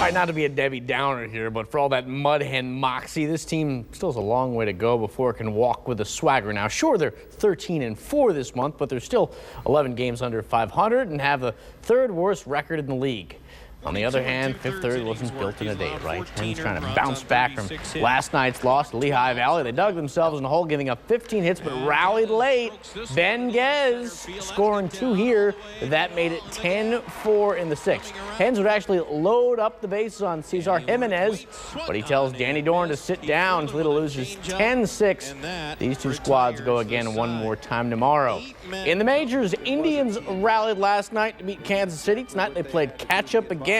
right, not to be a Debbie Downer here, but for all that mud hen moxie, this team still has a long way to go before it can walk with a swagger. Now, sure, they're 13-4 this month, but they're still 11 games under 500 and have the third worst record in the league. On the other hand, Fifth Third wasn't built in a day, right? Hen's trying to bounce back from last night's loss to Lehigh Valley. They dug themselves in a hole, giving up 15 hits, but rallied late. Ben Gez scoring 2 here. That made it 10-4 in the 6th. Hens would actually load up the bases on Cesar Jimenez, but he tells Danny Dorn to sit down. Toledo loses 10-6. These two squads go again one more time tomorrow. In the majors, Indians rallied last night to beat Kansas City. Tonight they played catch-up again.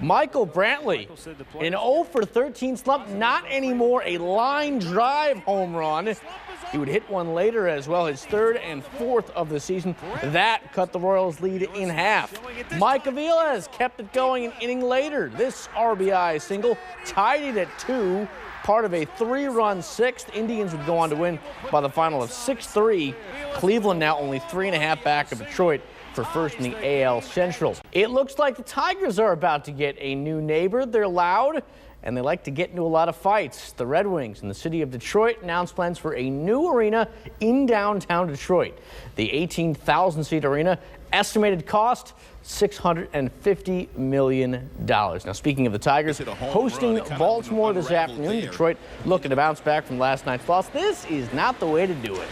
Michael Brantley, an 0-for-13 slump, not anymore a line drive home run. He would hit one later as well, his 3rd and 4th of the season. That cut the Royals' lead in half. Mike Aviles kept it going an inning later. This RBI single tied it at 2. Part of a 3-run 6th. Indians would go on to win by the final of 6-3. Cleveland now only 3.5 back of Detroit for first in the AL Central. It looks like the Tigers are about to get a new neighbor. They're loud, and they like to get into a lot of fights. The Red Wings in the city of Detroit announced plans for a new arena in downtown Detroit. The 18,000-seat arena, estimated cost $650 million. Now, speaking of the Tigers, hosting Baltimore this afternoon, Detroit looking to bounce back from last night's loss. This is not the way to do it.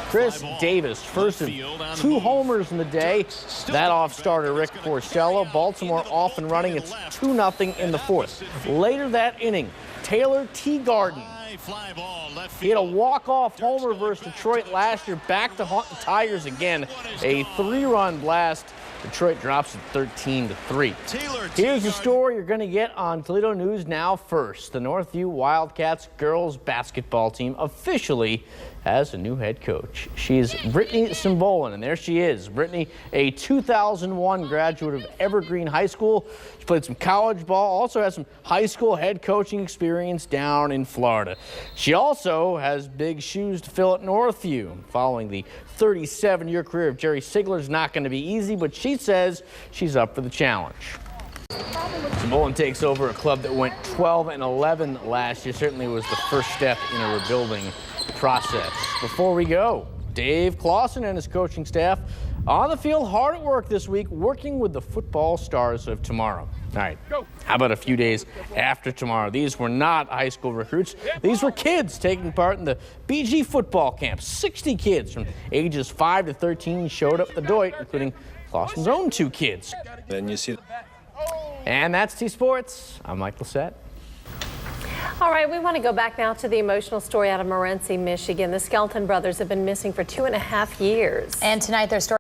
Chris Davis, first of 2 homers in the day. That off starter, Rick Porcello. Baltimore off and running. It's 2-0 in the 4th. Later that inning, Taylor Teagarden. He had a walk-off homer versus Detroit last year, back to haunt the Tigers again. A 3-run blast. Detroit drops it 13-3. Here's the story you're going to get on Toledo News Now first. The Northview Wildcats girls basketball team officially has a new head coach. She's Brittany Cimbolin, and there she is. Brittany, a 2001 graduate of Evergreen High School. She played some college ball, also has some high school head coaching experience down in Florida. She also has big shoes to fill at Northview. Following the 37-year career of Jerry Sigler's not going to be easy, but she says she's up for the challenge. Cimbolin takes over a club that went 12-11 last year. Certainly was the first step in a rebuilding process. Before we go, Dave Clausen and his coaching staff on the field, hard at work this week, working with the football stars of tomorrow. All right, how about a few days after tomorrow? These were not high school recruits. These were kids taking part in the BG football camp. 60 kids from ages 5 to 13 showed up at the Doit, including Clausen's own 2 kids. Then you see. And that's T-Sports. I'm Mike Lacett. All right, we want to go back now to the emotional story out of Morenci, Michigan. The Skelton brothers have been missing for 2.5 years. And tonight their story